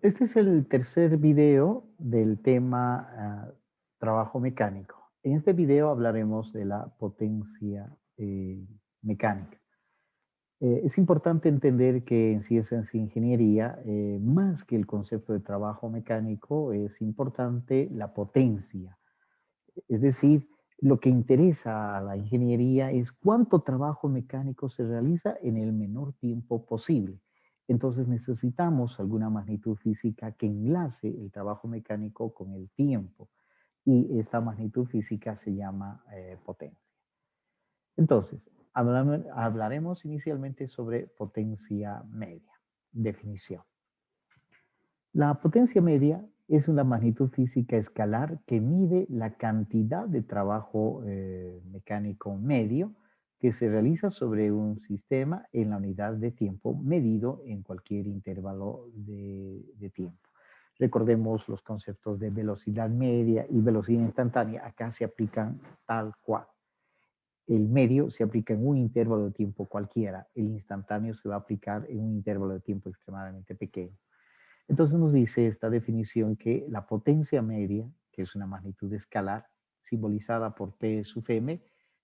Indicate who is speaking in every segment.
Speaker 1: Este es el tercer video del tema trabajo mecánico. En este video hablaremos de la potencia mecánica. Es importante entender que en ciencias e ingeniería, más que el concepto de trabajo mecánico, es importante la potencia. Es decir, lo que interesa a la ingeniería es cuánto trabajo mecánico se realiza en el menor tiempo posible. Entonces necesitamos alguna magnitud física que enlace el trabajo mecánico con el tiempo y esta magnitud física se llama potencia. Entonces, hablaremos inicialmente sobre potencia media. Definición. La potencia media es una magnitud física escalar que mide la cantidad de trabajo mecánico medio que se realiza sobre un sistema en la unidad de tiempo medido en cualquier intervalo de tiempo. Recordemos los conceptos de velocidad media y velocidad instantánea. Acá se aplican tal cual. El medio se aplica en un intervalo de tiempo cualquiera. El instantáneo se va a aplicar en un intervalo de tiempo extremadamente pequeño. Entonces nos dice esta definición que la potencia media, que es una magnitud escalar, simbolizada por P sub m,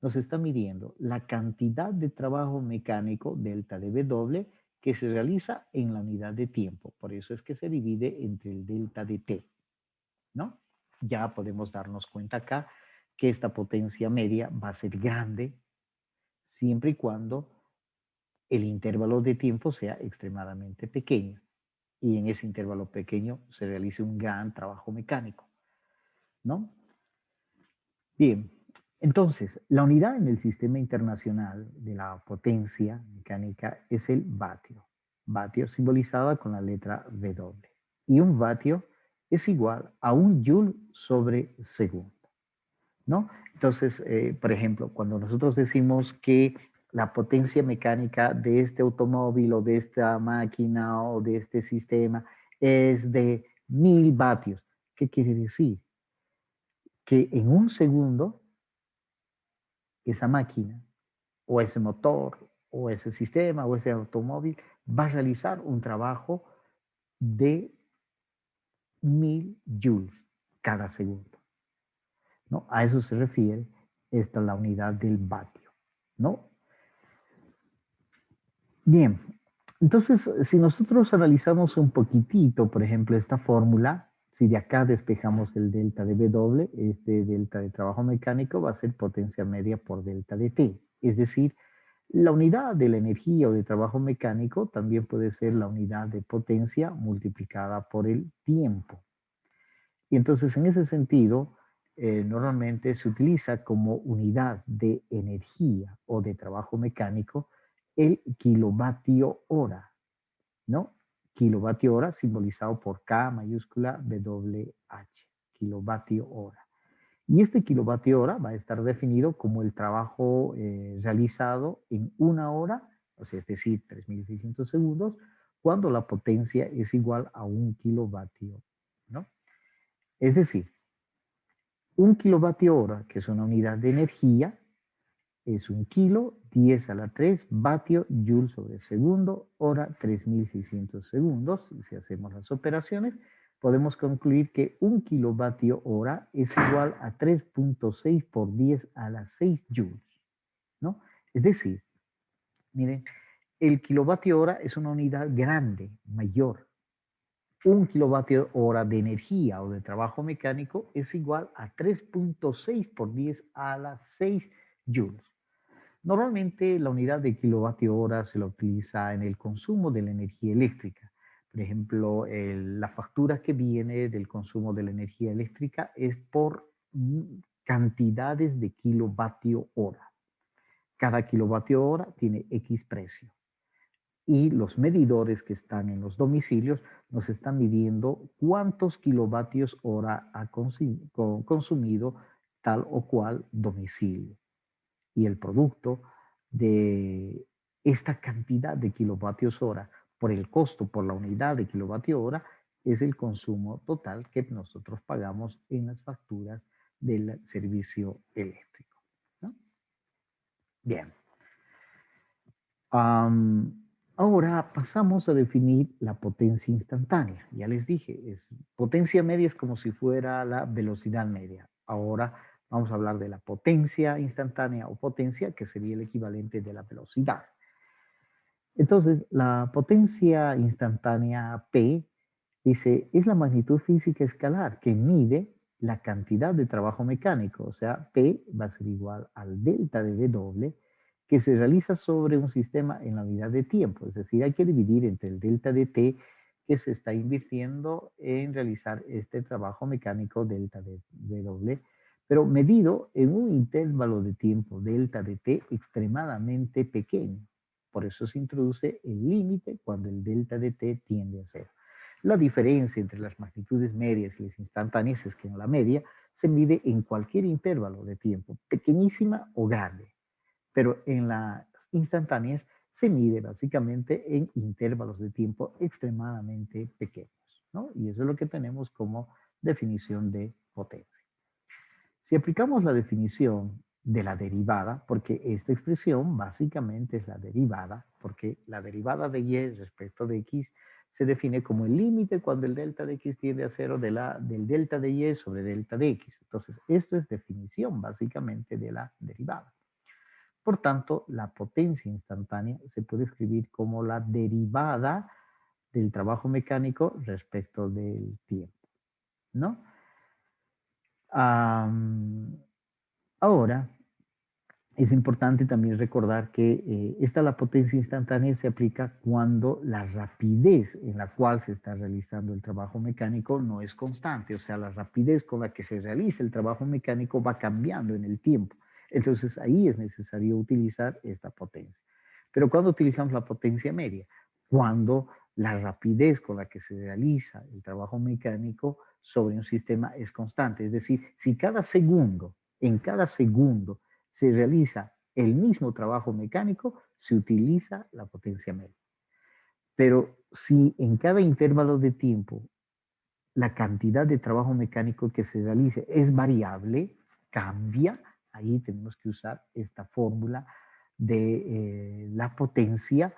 Speaker 1: nos está midiendo la cantidad de trabajo mecánico, delta de W, que se realiza en la unidad de tiempo. Por eso es que se divide entre el delta de T, ¿no? Ya podemos darnos cuenta acá que esta potencia media va a ser grande siempre y cuando el intervalo de tiempo sea extremadamente pequeño y en ese intervalo pequeño se realice un gran trabajo mecánico, ¿no? Bien, entonces, la unidad en el sistema internacional de la potencia mecánica es el vatio, vatio simbolizada con la letra W. Y un vatio es igual a un joule sobre segundo, ¿no? Entonces, por ejemplo, cuando nosotros decimos que la potencia mecánica de este automóvil o de esta máquina o de este sistema es de 1000 vatios, ¿qué quiere decir? Que en un segundo esa máquina o ese motor o ese sistema o ese automóvil va a realizar un trabajo de 1000 joules cada segundo, ¿no? A eso se refiere esta la unidad del vatio, ¿no? Bien, entonces si nosotros analizamos un poquitito, por ejemplo, esta fórmula, si de acá despejamos el delta de W, este delta de trabajo mecánico va a ser potencia media por delta de T. Es decir, la unidad de la energía o de trabajo mecánico también puede ser la unidad de potencia multiplicada por el tiempo. Y entonces en ese sentido, normalmente se utiliza como unidad de energía o de trabajo mecánico el kilovatio hora, ¿no? Kilovatio hora simbolizado por K mayúscula WH, kilovatio hora. Y este kilovatio hora va a estar definido como el trabajo realizado en una hora, o sea, es decir, 3600 segundos, cuando la potencia es igual a un kilovatio, ¿no? Es decir, un kilovatio hora, que es una unidad de energía, es un kilo, 10 a la 3, vatio, joule sobre segundo, hora, 3600 segundos. Si hacemos las operaciones, podemos concluir que un kilovatio hora es igual a 3.6 por 10 a la 6 joules, ¿no? Es decir, miren, el kilovatio hora es una unidad grande, mayor. Un kilovatio hora de energía o de trabajo mecánico es igual a 3.6 por 10 a la 6 joules. Normalmente la unidad de kilovatio hora se la utiliza en el consumo de la energía eléctrica. Por ejemplo, la factura que viene del consumo de la energía eléctrica es por cantidades de kilovatio hora. Cada kilovatio hora tiene X precio. Y los medidores que están en los domicilios nos están midiendo cuántos kilovatios hora ha consumido tal o cual domicilio. Y el producto de esta cantidad de kilovatios hora por el costo por la unidad de kilovatio hora es el consumo total que nosotros pagamos en las facturas del servicio eléctrico, ¿no? Bien. Ahora pasamos a definir la potencia instantánea. Ya les dije, potencia media es como si fuera la velocidad media. Ahora vamos a hablar de la potencia instantánea o potencia, que sería el equivalente de la velocidad. Entonces, la potencia instantánea P dice, es la magnitud física escalar que mide la cantidad de trabajo mecánico. O sea, P va a ser igual al delta de W que se realiza sobre un sistema en la unidad de tiempo. Es decir, hay que dividir entre el delta de T que se está invirtiendo en realizar este trabajo mecánico delta de W, pero medido en un intervalo de tiempo delta de T extremadamente pequeño. Por eso se introduce el límite cuando el delta de T tiende a cero. La diferencia entre las magnitudes medias y las instantáneas es que en la media se mide en cualquier intervalo de tiempo, pequeñísima o grande, pero en las instantáneas se mide básicamente en intervalos de tiempo extremadamente pequeños, ¿no? Y eso es lo que tenemos como definición de potencia. Si aplicamos la definición de la derivada, porque esta expresión básicamente es la derivada, porque la derivada de y respecto de x se define como el límite cuando el delta de x tiende a cero del delta de y sobre delta de x. Entonces, esto es definición básicamente de la derivada. Por tanto, la potencia instantánea se puede escribir como la derivada del trabajo mecánico respecto del tiempo, ¿no? Ahora, es importante también recordar que la potencia instantánea se aplica cuando la rapidez en la cual se está realizando el trabajo mecánico no es constante, o sea, la rapidez con la que se realiza el trabajo mecánico va cambiando en el tiempo. Entonces ahí es necesario utilizar esta potencia. Pero ¿cuándo utilizamos la potencia media? Cuando la rapidez con la que se realiza el trabajo mecánico sobre un sistema es constante. Es decir, si en cada segundo, se realiza el mismo trabajo mecánico, se utiliza la potencia media. Pero si en cada intervalo de tiempo la cantidad de trabajo mecánico que se realice es variable, cambia, ahí tenemos que usar esta fórmula de la potencia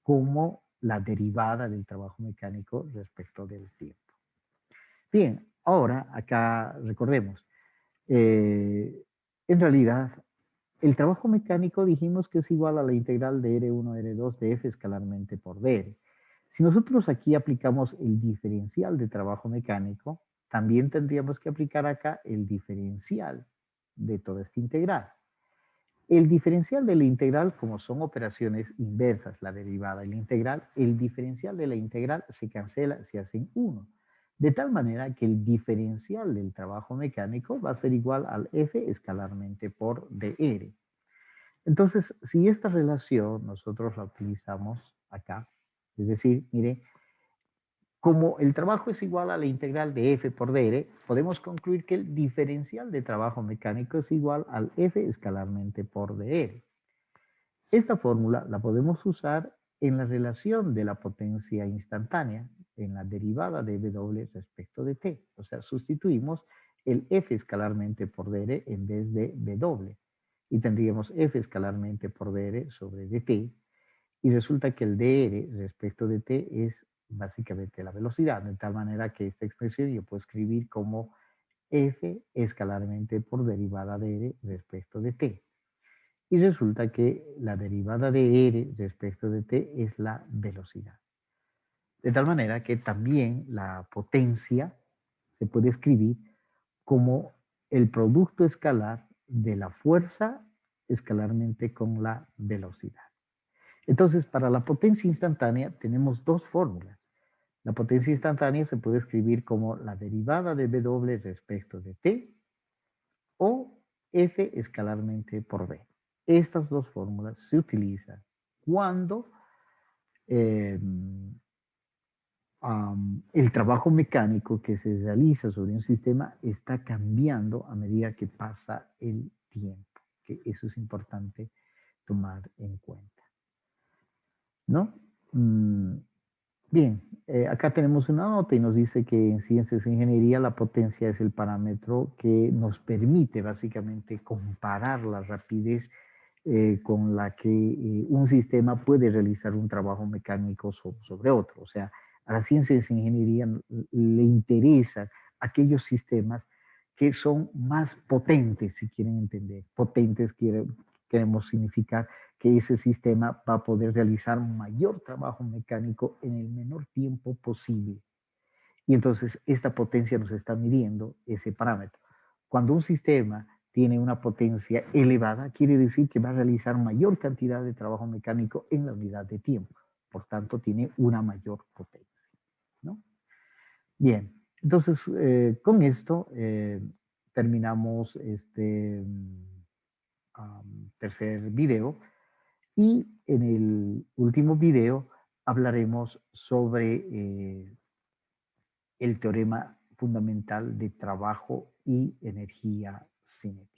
Speaker 1: como la derivada del trabajo mecánico respecto del tiempo. Bien, ahora acá recordemos, en realidad el trabajo mecánico dijimos que es igual a la integral de R1, R2 de F escalarmente por dr. Si nosotros aquí aplicamos el diferencial de trabajo mecánico, también tendríamos que aplicar acá el diferencial de toda esta integral. El diferencial de la integral, como son operaciones inversas, la derivada y la integral, el diferencial de la integral se cancela, se hacen 1. De tal manera que el diferencial del trabajo mecánico va a ser igual al F escalarmente por dr. Entonces, si esta relación nosotros la utilizamos acá, es decir, mire, como el trabajo es igual a la integral de F por dr, podemos concluir que el diferencial de trabajo mecánico es igual al F escalarmente por dr. Esta fórmula la podemos usar en la relación de la potencia instantánea, en la derivada de W respecto de T. O sea, sustituimos el F escalarmente por dr en vez de W. Y tendríamos F escalarmente por dr sobre dt. Y resulta que el dr respecto de t es básicamente la velocidad, de tal manera que esta expresión yo puedo escribir como F escalarmente por derivada de r respecto de t. Y resulta que la derivada de r respecto de t es la velocidad. De tal manera que también la potencia se puede escribir como el producto escalar de la fuerza escalarmente con la velocidad. Entonces, para la potencia instantánea tenemos dos fórmulas. La potencia instantánea se puede escribir como la derivada de W respecto de t o F escalarmente por V. Estas dos fórmulas se utilizan cuando eh, el trabajo mecánico que se realiza sobre un sistema está cambiando a medida que pasa el tiempo, que eso es importante tomar en cuenta, ¿no? Bien, acá tenemos una nota y nos dice que en ciencias de ingeniería la potencia es el parámetro que nos permite básicamente comparar la rapidez con la que un sistema puede realizar un trabajo mecánico sobre otro. O sea, a la ciencia de ingeniería le interesan aquellos sistemas que son más potentes, si quieren entender. Potentes queremos significar que ese sistema va a poder realizar un mayor trabajo mecánico en el menor tiempo posible. Y entonces esta potencia nos está midiendo ese parámetro. Cuando un sistema tiene una potencia elevada, quiere decir que va a realizar mayor cantidad de trabajo mecánico en la unidad de tiempo. Por tanto, tiene una mayor potencia, ¿no? Bien, entonces con esto terminamos este tercer video y en el último video hablaremos sobre el teorema fundamental de trabajo y energía cinética.